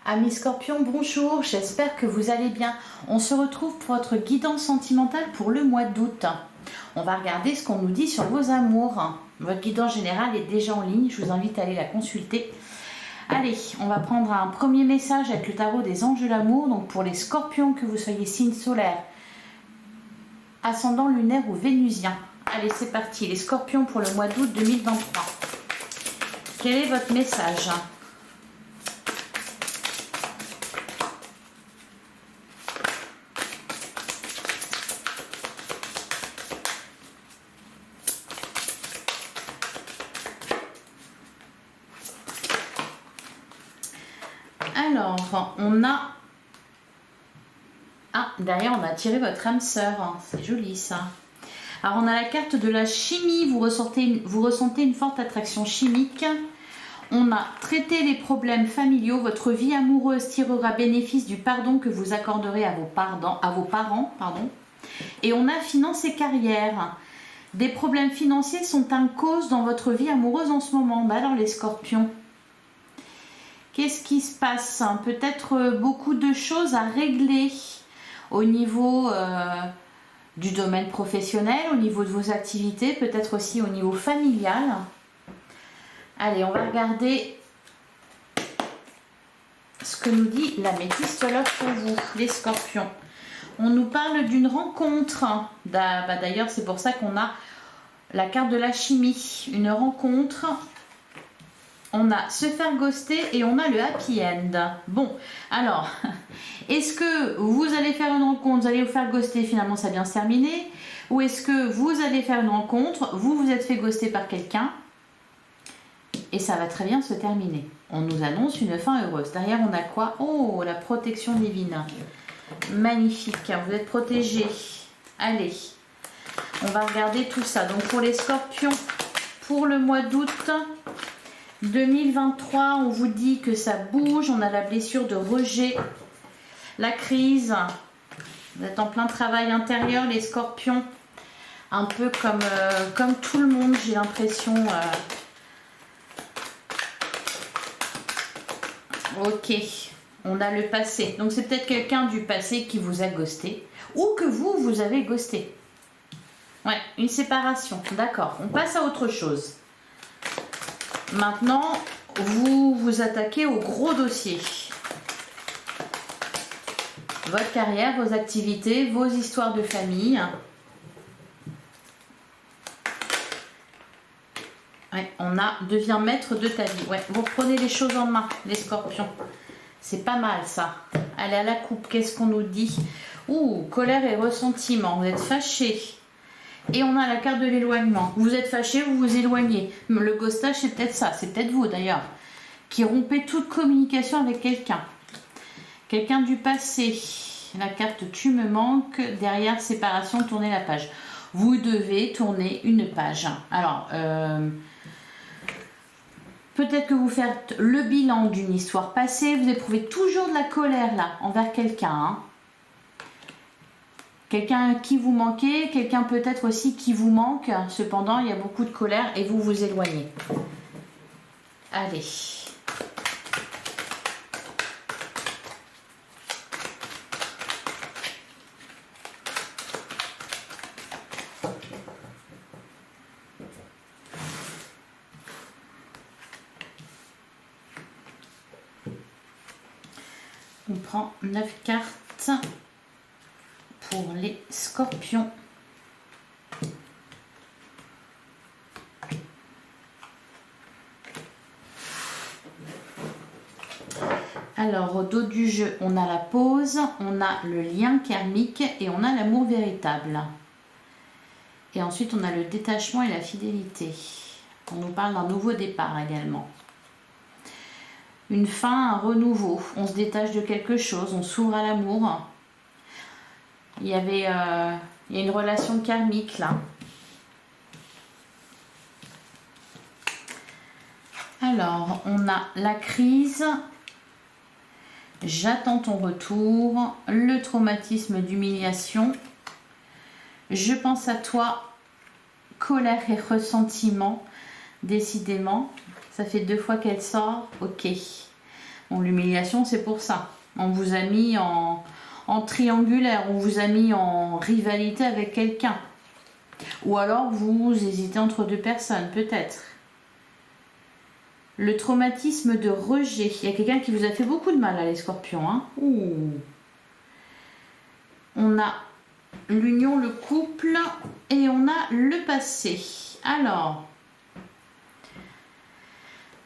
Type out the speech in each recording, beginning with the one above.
Amis Scorpions, bonjour, j'espère que vous allez bien. On se retrouve pour votre guidance sentimentale pour le mois d'août. On va regarder ce qu'on nous dit sur vos amours. Votre guidance générale est déjà en ligne, je vous invite à aller la consulter. Allez, on va prendre un premier message avec le tarot des anges de l'amour. Donc pour les Scorpions, que vous soyez signe solaire, ascendant lunaire ou vénusien. Allez, c'est parti, les Scorpions pour le mois d'août 2023. Quel est votre message ? Alors, on a... Ah, derrière, on a tiré votre âme sœur. C'est joli, ça. Alors, on a la carte de la chimie. Vous ressentez une forte attraction chimique. On a traité les problèmes familiaux. Votre vie amoureuse tirera bénéfice du pardon que vous accorderez à vos parents. Et on a finance et carrière. Des problèmes financiers sont en cause dans votre vie amoureuse en ce moment. Alors, les Scorpions, qu'est-ce qui se passe? Peut-être beaucoup de choses à régler au niveau du domaine professionnel, au niveau de vos activités, peut-être aussi au niveau familial. Allez, on va regarder ce que nous dit la métistologue pour vous, les Scorpions. On nous parle d'une rencontre. D'ailleurs, c'est pour ça qu'on a la carte de la chimie. Une rencontre. On a se faire ghoster et on a le happy end. Bon, alors, est-ce que vous allez faire une rencontre, vous allez vous faire ghoster, finalement ça vient se terminer? Ou est-ce que vous allez faire une rencontre, vous vous êtes fait ghoster par quelqu'un et ça va très bien se terminer? On nous annonce une fin heureuse. Derrière, on a quoi? Oh, la protection divine. Magnifique, vous êtes protégés. Allez, on va regarder tout ça. Donc pour les Scorpions, pour le mois d'août 2023, on vous dit que ça bouge, on a la blessure de rejet, la crise, vous êtes en plein travail intérieur, les Scorpions, un peu comme tout le monde, j'ai l'impression. Ok, on a le passé, donc c'est peut-être quelqu'un du passé qui vous a ghosté, ou que vous avez ghosté. Ouais, une séparation, d'accord, on passe à autre chose. Maintenant, vous vous attaquez au gros dossier. Votre carrière, vos activités, vos histoires de famille. Ouais, on a devient maître de ta vie. Ouais, vous prenez les choses en main, les Scorpions. C'est pas mal ça. Allez à la coupe, qu'est-ce qu'on nous dit? Ouh, colère et ressentiment. Vous êtes fâchés. Et on a la carte de l'éloignement. Vous êtes fâché, vous vous éloignez. Le ghostage, c'est peut-être ça. C'est peut-être vous d'ailleurs. Qui rompez toute communication avec quelqu'un. Quelqu'un du passé. La carte tu me manques. Derrière séparation, tournez la page. Vous devez tourner une page. Alors, peut-être que vous faites le bilan d'une histoire passée. Vous éprouvez toujours de la colère là envers quelqu'un. Quelqu'un qui vous manquait, quelqu'un peut-être aussi qui vous manque. Cependant, il y a beaucoup de colère et vous vous éloignez. Allez. On prend 9 cartes. Pour les Scorpions. Alors, au dos du jeu, on a la pause, on a le lien karmique et on a l'amour véritable. Et ensuite, on a le détachement et la fidélité. On nous parle d'un nouveau départ également. Une fin, un renouveau. On se détache de quelque chose, on s'ouvre à l'amour. Il y a une relation karmique là. Alors, on a la crise. J'attends ton retour. Le traumatisme d'humiliation. Je pense à toi. Colère et ressentiment. Décidément, ça fait 2 fois qu'elle sort. Ok. Bon, l'humiliation, c'est pour ça. On vous a mis en triangulaire, on vous a mis en rivalité avec quelqu'un. Ou alors vous hésitez entre deux personnes, peut-être. Le traumatisme de rejet. Il y a quelqu'un qui vous a fait beaucoup de mal, là, les scorpions. Hein. Ouh. On a l'union, le couple et on a le passé. Alors,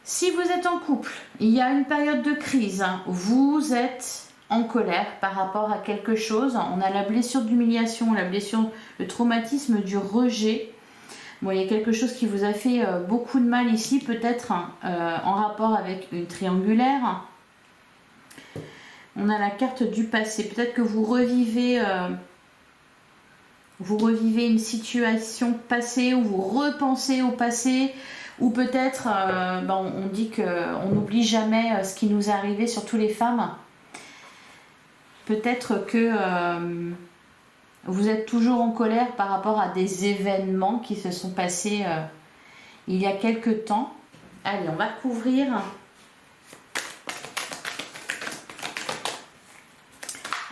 si vous êtes en couple, il y a une période de crise. Hein, vous êtes en colère par rapport à quelque chose. On a la blessure d'humiliation, la blessure, le traumatisme du rejet. Bon, il y a quelque chose qui vous a fait beaucoup de mal ici, peut-être en rapport avec une triangulaire. On a la carte du passé. Peut-être que vous revivez une situation passée ou vous repensez au passé. Ou peut-être, on dit qu'on n'oublie jamais ce qui nous est arrivé, surtout les femmes. Peut-être que vous êtes toujours en colère par rapport à des événements qui se sont passés il y a quelque temps. Allez, on va couvrir.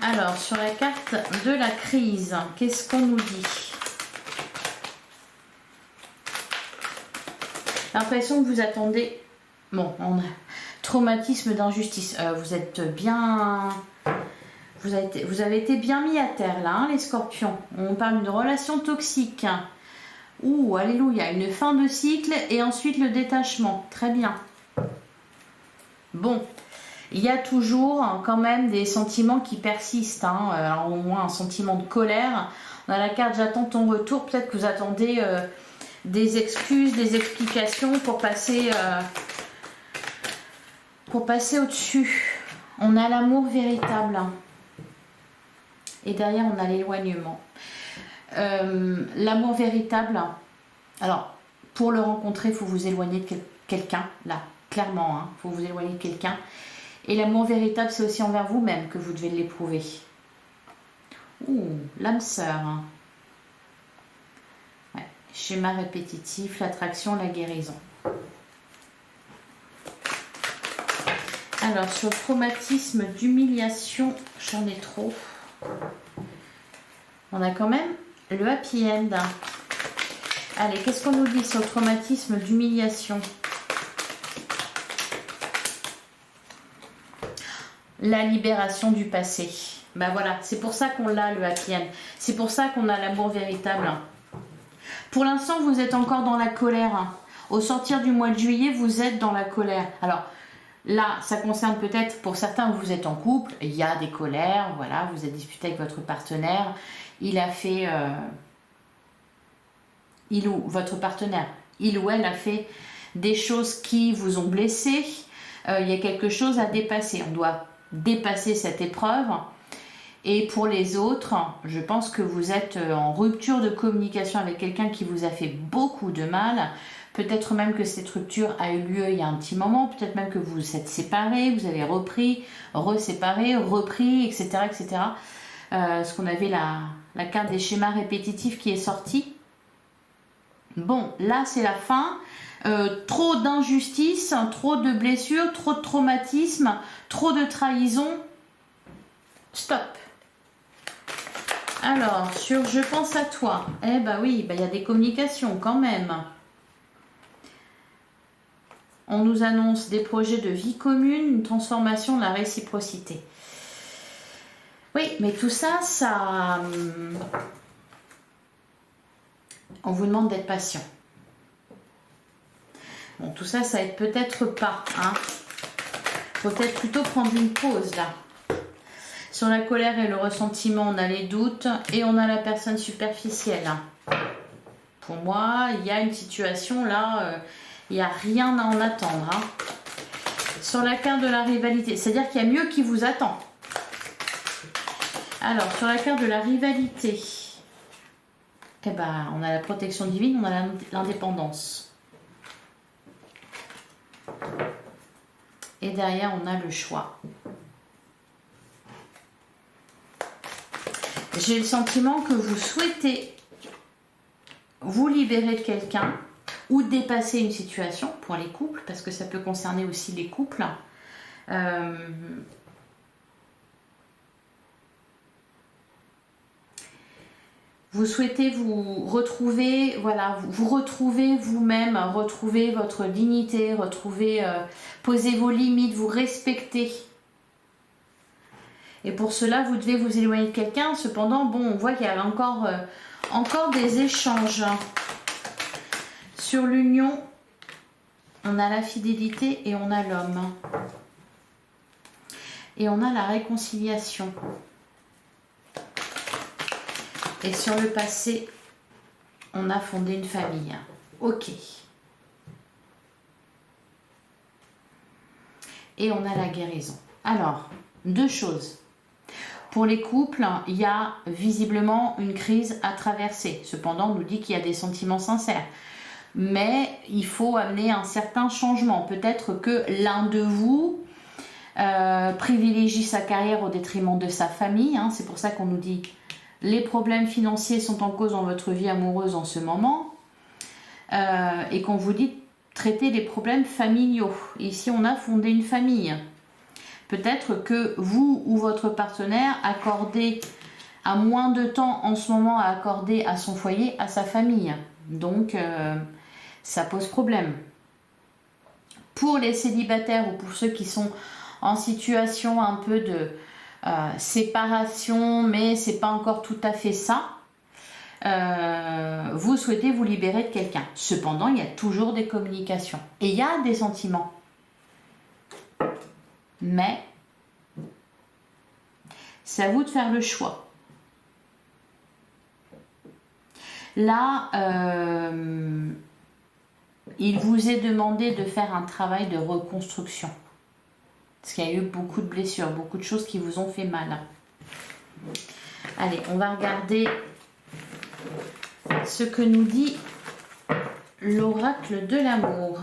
Alors, sur la carte de la crise, qu'est-ce qu'on nous dit? L'impression que vous attendez... Bon, on a traumatisme d'injustice. Vous êtes bien... Vous avez été bien mis à terre là, hein, les scorpions. On parle d'une relation toxique. Ouh, alléluia, une fin de cycle et ensuite le détachement. Très bien. Bon, il y a toujours quand même des sentiments qui persistent. Hein. Alors, au moins un sentiment de colère. On a la carte j'attends ton retour. Peut-être que vous attendez des excuses, des explications pour passer au-dessus. On a l'amour véritable. Et derrière, on a l'éloignement. L'amour véritable, alors, pour le rencontrer, il faut vous éloigner de quelqu'un, là, clairement, il faut vous éloigner de quelqu'un. Et l'amour véritable, c'est aussi envers vous-même que vous devez l'éprouver. Ouh, l'âme sœur. Ouais, schéma répétitif, l'attraction, la guérison. Alors, sur le traumatisme d'humiliation, j'en ai trop. On a quand même le happy end. Allez, qu'est-ce qu'on nous dit sur le traumatisme d'humiliation? La libération du passé. Ben voilà, c'est pour ça qu'on l'a le happy end. C'est pour ça qu'on a l'amour véritable. Pour l'instant, vous êtes encore dans la colère. Au sortir du mois de juillet, vous êtes dans la colère. Alors, là, ça concerne peut-être, pour certains, vous êtes en couple, il y a des colères, voilà, vous êtes disputé avec votre partenaire, il a fait, votre partenaire, il ou elle a fait des choses qui vous ont blessé, il y a quelque chose à dépasser, on doit dépasser cette épreuve. Et pour les autres, je pense que vous êtes en rupture de communication avec quelqu'un qui vous a fait beaucoup de mal. Peut-être même que cette rupture a eu lieu il y a un petit moment. Peut-être même que vous vous êtes séparés, vous avez repris, reséparé, repris, etc. etc. Ce qu'on avait la carte des schémas répétitifs qui est sortie. Bon, là c'est la fin. Trop d'injustice, trop de blessures, trop de traumatisme, trop de trahison. Stop. Alors, sur je pense à toi. Eh ben oui, il y a des communications quand même. On nous annonce des projets de vie commune, une transformation, la réciprocité. Oui, mais tout ça, on vous demande d'être patient. Bon, tout ça, ça aide peut-être pas. Faut peut-être plutôt prendre une pause là. Sur la colère et le ressentiment, on a les doutes et on a la personne superficielle. Pour moi, il y a une situation là, il n'y a rien à en attendre. Sur la carte de la rivalité, c'est-à-dire qu'il y a mieux qui vous attend. Alors, sur la carte de la rivalité, eh ben, on a la protection divine, on a l'indépendance. Et derrière, on a le choix. J'ai le sentiment que vous souhaitez vous libérer de quelqu'un ou dépasser une situation pour les couples, parce que ça peut concerner aussi les couples. Vous souhaitez vous retrouver, voilà, vous retrouver vous-même, retrouver votre dignité, retrouver, poser vos limites, vous respecter. Et pour cela, vous devez vous éloigner de quelqu'un. Cependant, bon, on voit qu'il y a encore des échanges. Sur l'union, on a la fidélité et on a l'homme. Et on a la réconciliation. Et sur le passé, on a fondé une famille. Ok. Et on a la guérison. Alors, deux choses. Pour les couples, il y a visiblement une crise à traverser. Cependant, on nous dit qu'il y a des sentiments sincères. Mais il faut amener un certain changement. Peut-être que l'un de vous privilégie sa carrière au détriment de sa famille. Hein. C'est pour ça qu'on nous dit les problèmes financiers sont en cause dans votre vie amoureuse en ce moment. Et qu'on vous dit traiter les problèmes familiaux. Ici, on a fondé une famille. Peut-être que vous ou votre partenaire accordez à moins de temps en ce moment à accorder à son foyer, à sa famille. Donc, ça pose problème. Pour les célibataires ou pour ceux qui sont en situation un peu de séparation, mais c'est pas encore tout à fait ça, vous souhaitez vous libérer de quelqu'un. Cependant, il y a toujours des communications. Et il y a des sentiments. Mais c'est à vous de faire le choix. Là, il vous est demandé de faire un travail de reconstruction. Parce qu'il y a eu beaucoup de blessures, beaucoup de choses qui vous ont fait mal. Allez, on va regarder ce que nous dit l'oracle de l'amour.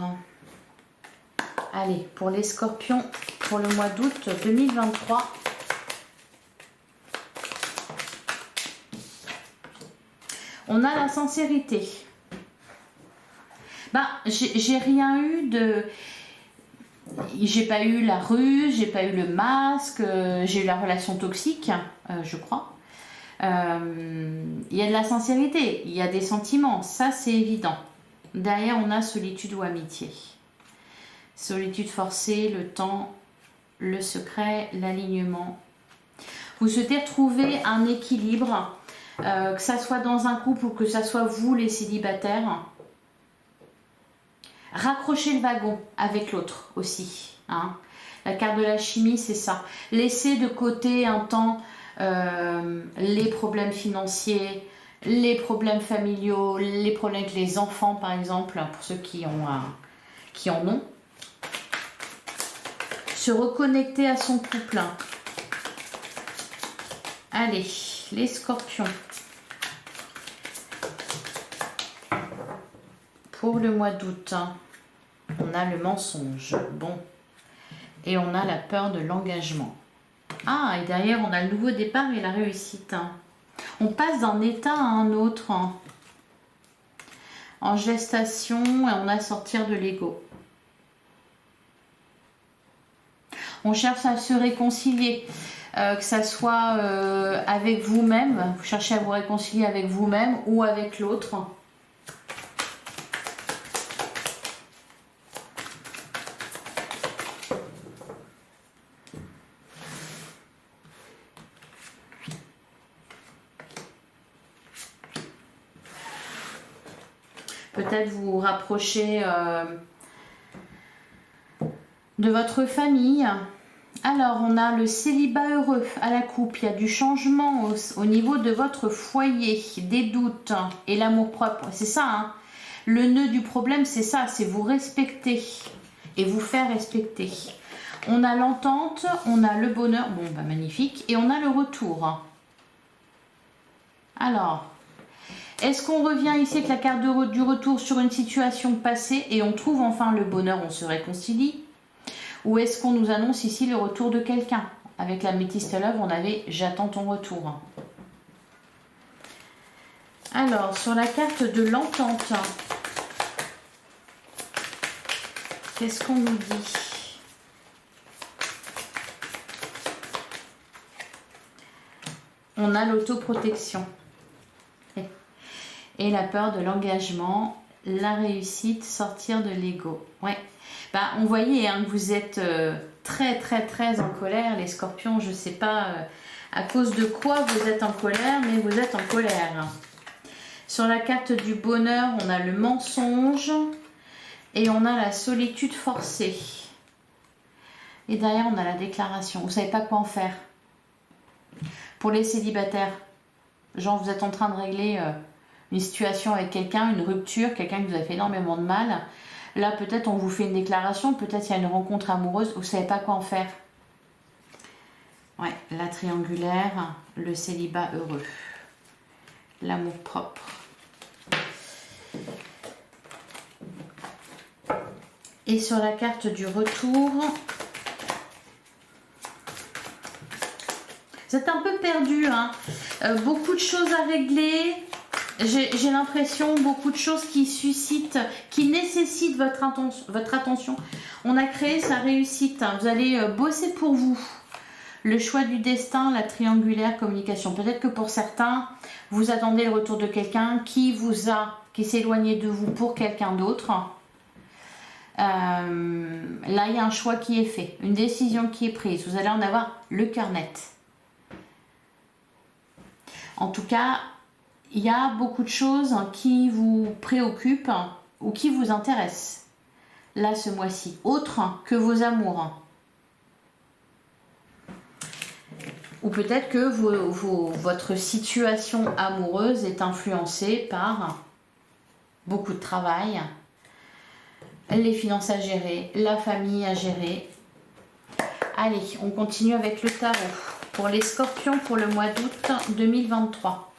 Allez, pour les scorpions, pour le mois d'août 2023. On a la sincérité. J'ai rien eu de... J'ai pas eu la ruse, j'ai pas eu le masque, j'ai eu la relation toxique, je crois. Il y a de la sincérité, il y a des sentiments, ça c'est évident. Derrière, on a solitude ou amitié. Solitude forcée, le temps, le secret, l'alignement. Vous souhaitez retrouver un équilibre, que ça soit dans un couple ou que ça soit vous les célibataires. Raccrocher le wagon avec l'autre aussi. Hein. La carte de la chimie, c'est ça. Laisser de côté un temps les problèmes financiers, les problèmes familiaux, les problèmes avec les enfants, par exemple, pour ceux qui en ont. Se reconnecter à son couple. Allez, les scorpions. Pour le mois d'août, on a le mensonge. Bon. Et on a la peur de l'engagement. Ah, et derrière, on a le nouveau départ et la réussite. On passe d'un état à un autre. En gestation, et on a sortir de l'ego. On cherche à se réconcilier. Que ça soit avec vous-même. Vous cherchez à vous réconcilier avec vous-même ou avec l'autre. Peut-être vous rapprocher de votre famille. Alors, on a le célibat heureux à la coupe. Il y a du changement au niveau de votre foyer, des doutes et l'amour-propre. C'est ça, hein. Le nœud du problème, c'est ça, c'est vous respecter et vous faire respecter. On a l'entente, on a le bonheur, bon, bah magnifique, et on a le retour. Alors... Est-ce qu'on revient ici avec la carte du retour sur une situation passée et on trouve enfin le bonheur, on se réconcilie? Ou est-ce qu'on nous annonce ici le retour de quelqu'un? Avec la Métiste Love, on avait j'attends ton retour. Alors, sur la carte de l'entente, qu'est-ce qu'on nous dit? on a l'autoprotection. Et la peur de l'engagement, la réussite, sortir de l'ego. Ouais. Bah, on voyait hein, que vous êtes très en colère, les scorpions. Je ne sais pas à cause de quoi vous êtes en colère, mais vous êtes en colère. Sur la carte du bonheur, on a le mensonge et on a la solitude forcée. Et derrière, on a la déclaration. Vous ne savez pas quoi en faire. Pour les célibataires, genre vous êtes en train de régler une situation avec quelqu'un, une rupture, quelqu'un qui vous a fait énormément de mal. Là, peut-être on vous fait une déclaration, peut-être il y a une rencontre amoureuse, vous ne savez pas quoi en faire. Ouais, la triangulaire, le célibat heureux, l'amour propre. Et sur la carte du retour, vous êtes un peu perdu, hein. Beaucoup de choses à régler. J'ai l'impression, beaucoup de choses qui suscitent, qui nécessitent votre attention. On a créé sa réussite. Vous allez bosser pour vous. Le choix du destin, la triangulaire communication. Peut-être que pour certains, vous attendez le retour de quelqu'un qui s'est éloigné de vous pour quelqu'un d'autre. Là, il y a un choix qui est fait, une décision qui est prise. Vous allez en avoir le cœur net. En tout cas, il y a beaucoup de choses qui vous préoccupent ou qui vous intéressent, là, ce mois-ci, autre que vos amours. Ou peut-être que votre situation amoureuse est influencée par beaucoup de travail, les finances à gérer, la famille à gérer. Allez, on continue avec le tarot. Pour les scorpions, pour le mois d'août 2023.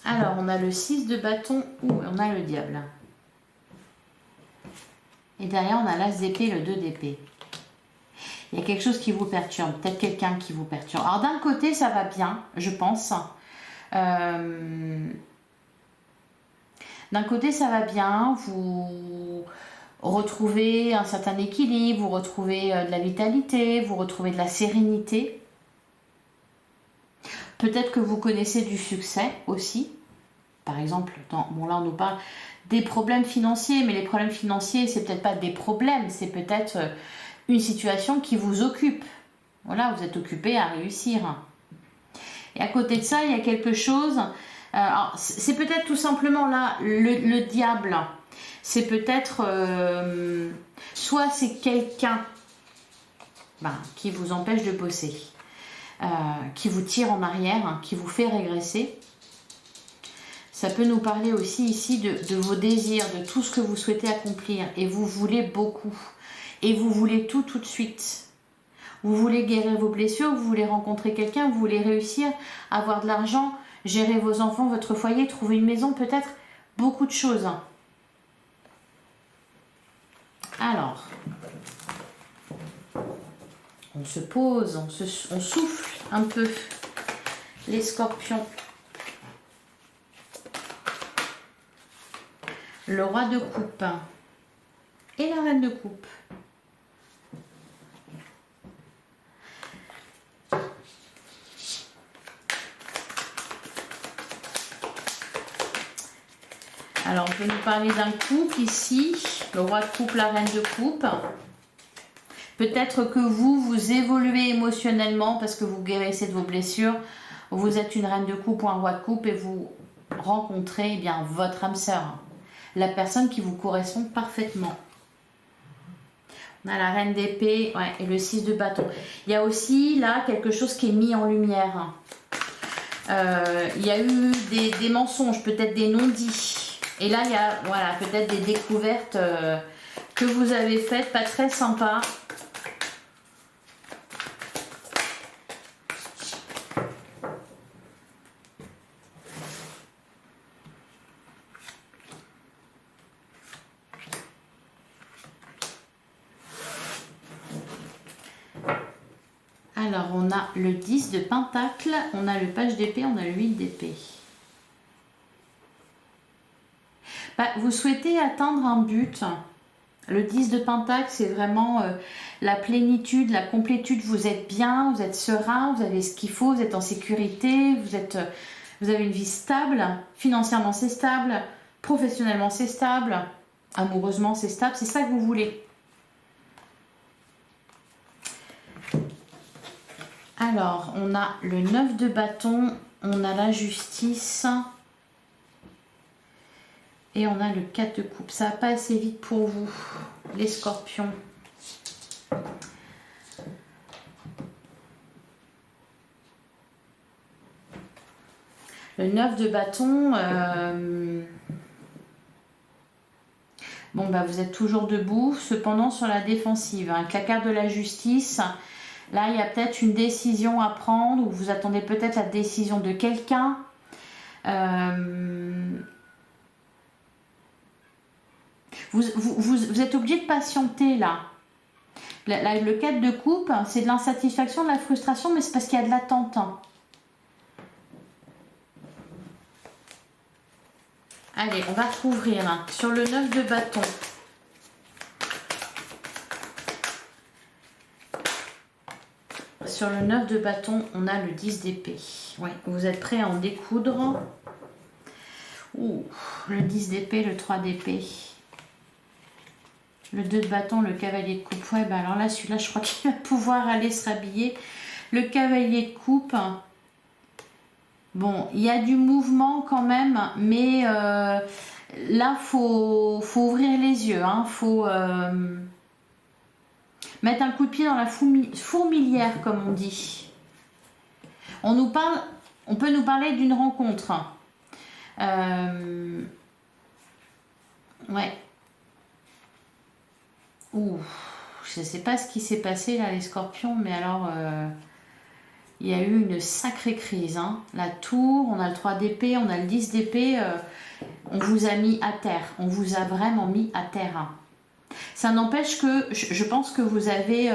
Alors, on a le 6 de bâton ou on a le diable. Et derrière, on a l'as d'épée, le 2 d'épée. Il y a quelque chose qui vous perturbe, peut-être quelqu'un qui vous perturbe. Alors d'un côté, ça va bien, je pense. D'un côté, ça va bien, vous retrouvez un certain équilibre, vous retrouvez de la vitalité, vous retrouvez de la sérénité. Peut-être que vous connaissez du succès aussi. Par exemple, bon là on nous parle des problèmes financiers, mais les problèmes financiers, c'est peut-être pas des problèmes, c'est peut-être une situation qui vous occupe. Voilà, vous êtes occupé à réussir. Et à côté de ça, il y a quelque chose. C'est peut-être tout simplement là, le diable. C'est peut-être. Soit c'est quelqu'un qui vous empêche de bosser, qui vous tire en arrière, qui vous fait régresser. Ça peut nous parler aussi ici de vos désirs, de tout ce que vous souhaitez accomplir. Et vous voulez beaucoup. Et vous voulez tout de suite. Vous voulez guérir vos blessures, vous voulez rencontrer quelqu'un, vous voulez réussir, avoir de l'argent, gérer vos enfants, votre foyer, trouver une maison, peut-être beaucoup de choses. Alors, on se pose, on souffle un peu, les scorpions. Le roi de coupe et la reine de coupe. Alors, on peut nous parler d'un couple ici, le roi de coupe, la reine de coupe. Peut-être que vous évoluez émotionnellement parce que vous guérissez de vos blessures. Vous êtes une reine de coupe ou un roi de coupe et vous rencontrez votre âme sœur. La personne qui vous correspond parfaitement. On a la reine d'épée et le 6 de bâton. Il y a aussi là quelque chose qui est mis en lumière. Il y a eu des mensonges, peut-être des non-dits. Et là, il y a peut-être des découvertes que vous avez faites, pas très sympas. Alors, on a le 10 de pentacle, on a le page d'épée, on a le 8 d'épée. Vous souhaitez atteindre un but. Le 10 de Pentacle, c'est vraiment la plénitude, la complétude. Vous êtes bien, vous êtes serein, vous avez ce qu'il faut, vous êtes en sécurité, vous avez une vie stable. Financièrement, c'est stable. Professionnellement, c'est stable. Amoureusement, c'est stable. C'est ça que vous voulez. Alors, on a le 9 de bâton, on a la justice et on a le 4 de coupe. Ça va pas assez vite pour vous, les scorpions. Le 9 de bâton, bon, vous êtes toujours debout, cependant sur la défensive. Avec la carte de la justice, là, il y a peut-être une décision à prendre ou vous attendez peut-être la décision de quelqu'un. Vous êtes obligé de patienter là. Le 4 de coupe, c'est de l'insatisfaction, de la frustration, mais c'est parce qu'il y a de l'attente. Allez, on va recouvrir sur le 9 de bâton. Sur le 9 de bâton, on a le 10 d'épée. Ouais, vous êtes prêts à en découdre. Ouh, le 10 d'épée, le 3 d'épée. Le 2 de bâton, le cavalier de coupe. Ouais, alors là, celui-là, je crois qu'il va pouvoir aller se rhabiller. Le cavalier de coupe. Bon, il y a du mouvement quand même, mais là, faut ouvrir les yeux. Faut mettre un coup de pied dans la fourmilière, comme on dit. On peut nous parler d'une rencontre. Ouais. Ouh, je ne sais pas ce qui s'est passé là, les scorpions, mais alors... il y a eu une sacrée crise. La tour, on a le 3 d'épée, on a le 10 d'épée. On vous a mis à terre. On vous a vraiment mis à terre. Ça n'empêche que je pense que vous avez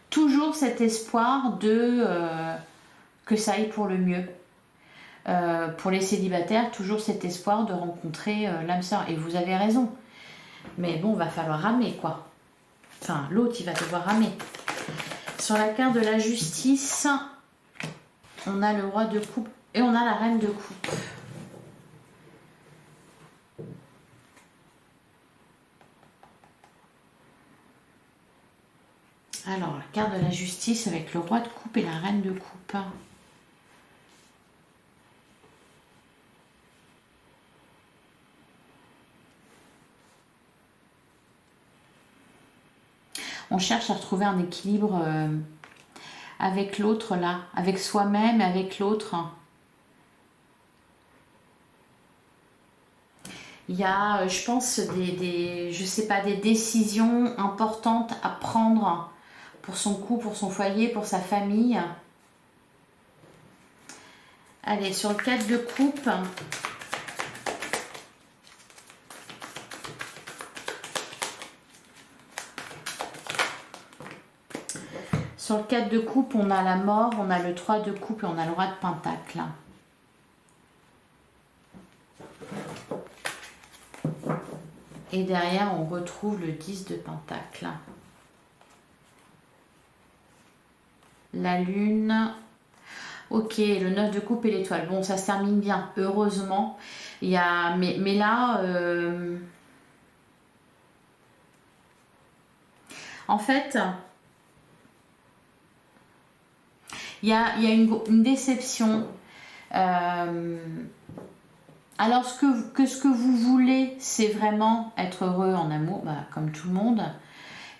toujours cet espoir que ça aille pour le mieux. Pour les célibataires, toujours cet espoir de rencontrer l'âme sœur. Et vous avez raison. Mais bon, il va falloir ramer, quoi. Enfin, l'autre, il va devoir ramer. Sur la carte de la justice, on a le roi de coupe et on a la reine de coupe. Alors, la carte de la justice avec le roi de coupe et la reine de coupe. On cherche à retrouver un équilibre avec l'autre là, avec soi-même et avec l'autre. Il y a, je pense, je sais pas, des décisions importantes à prendre pour son couple, pour son foyer, pour sa famille. Allez, sur le 4 de coupe. Sur le 4 de coupe, on a la mort, on a le 3 de coupe et on a le roi de pentacle. Et derrière, on retrouve le 10 de pentacle. La lune. Ok, le 9 de coupe et l'étoile. Bon, ça se termine bien, heureusement. Il y a, mais là... En fait... Il y a une déception. Alors, ce que vous voulez, c'est vraiment être heureux en amour, comme tout le monde.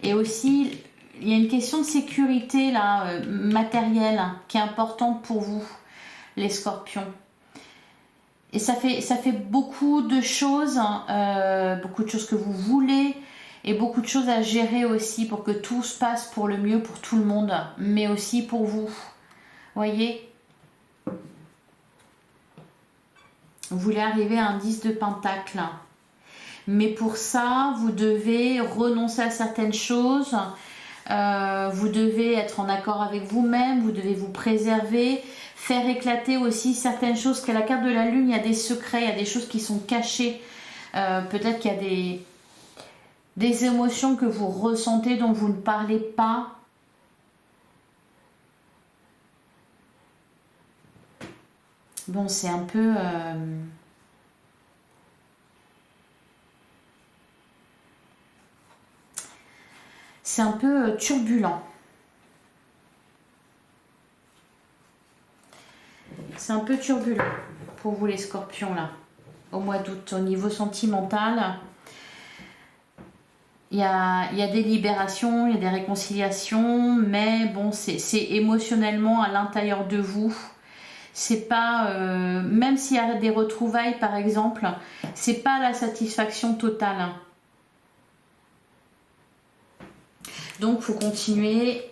Et aussi, il y a une question de sécurité là, matérielle, qui est importante pour vous, les scorpions. Et ça fait beaucoup de choses que vous voulez, et beaucoup de choses à gérer aussi pour que tout se passe pour le mieux pour tout le monde, mais aussi pour vous. Voyez, vous voulez arriver à un 10 de pentacle, mais pour ça vous devez renoncer à certaines choses, vous devez être en accord avec vous-même, vous devez vous préserver, faire éclater aussi certaines choses. Que la carte de la lune, il y a des secrets, il y a des choses qui sont cachées Peut-être qu'il y a des émotions que vous ressentez dont vous ne parlez pas. Bon, c'est un peu... c'est un peu turbulent. C'est un peu turbulent pour vous les scorpions là, au mois d'août. Au niveau sentimental, il y a des libérations, il y a des réconciliations, mais bon, c'est émotionnellement à l'intérieur de vous. C'est pas, même s'il y a des retrouvailles par exemple, c'est pas la satisfaction totale. Donc, il faut continuer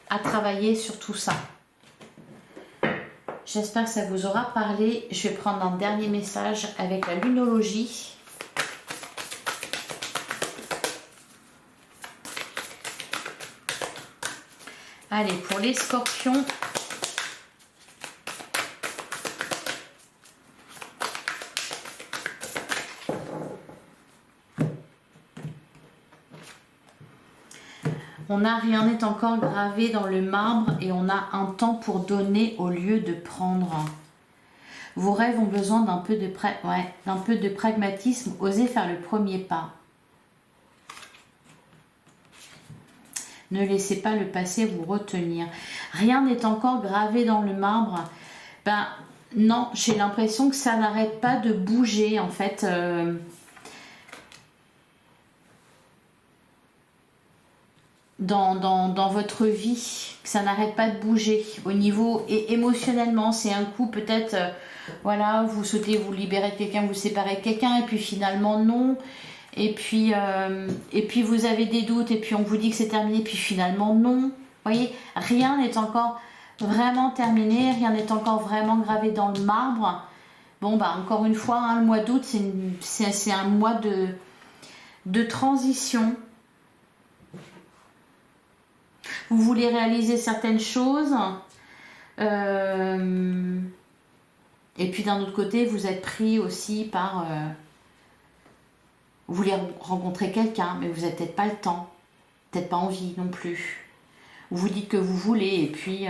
à travailler sur tout ça. J'espère que ça vous aura parlé. Je vais prendre un dernier message avec la lunologie. Allez, pour les scorpions. On a rien n'est encore gravé dans le marbre et on a un temps pour donner au lieu de prendre. Vos rêves ont besoin d'un peu de pragmatisme. Osez faire le premier pas. Ne laissez pas le passé vous retenir. Rien n'est encore gravé dans le marbre. Ben non, j'ai l'impression que ça n'arrête pas de bouger en fait. Dans votre vie, que ça n'arrête pas de bouger au niveau et émotionnellement. C'est un coup peut-être, voilà, vous souhaitez vous libérer de quelqu'un, vous séparer de quelqu'un et puis finalement non. Et puis vous avez des doutes et puis on vous dit que c'est terminé puis finalement non. Vous voyez, rien n'est encore vraiment terminé, rien n'est encore vraiment gravé dans le marbre. Bon bah encore une fois, hein, le mois d'août c'est un mois de transition. Vous voulez réaliser certaines choses. Et puis d'un autre côté, vous êtes pris aussi par... vous voulez rencontrer quelqu'un, mais vous n'avez peut-être pas le temps. Peut-être pas envie non plus. Vous dites que vous voulez, et puis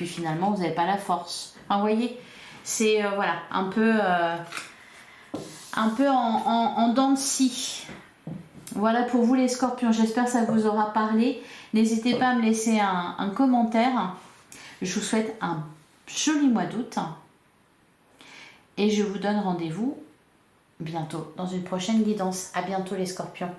finalement, vous n'avez pas la force. Enfin, vous voyez, c'est voilà, un peu en dents de scie. Voilà pour vous les scorpions, j'espère que ça vous aura parlé. N'hésitez pas à me laisser un commentaire. Je vous souhaite un joli mois d'août. Et je vous donne rendez-vous bientôt dans une prochaine guidance. À bientôt les scorpions.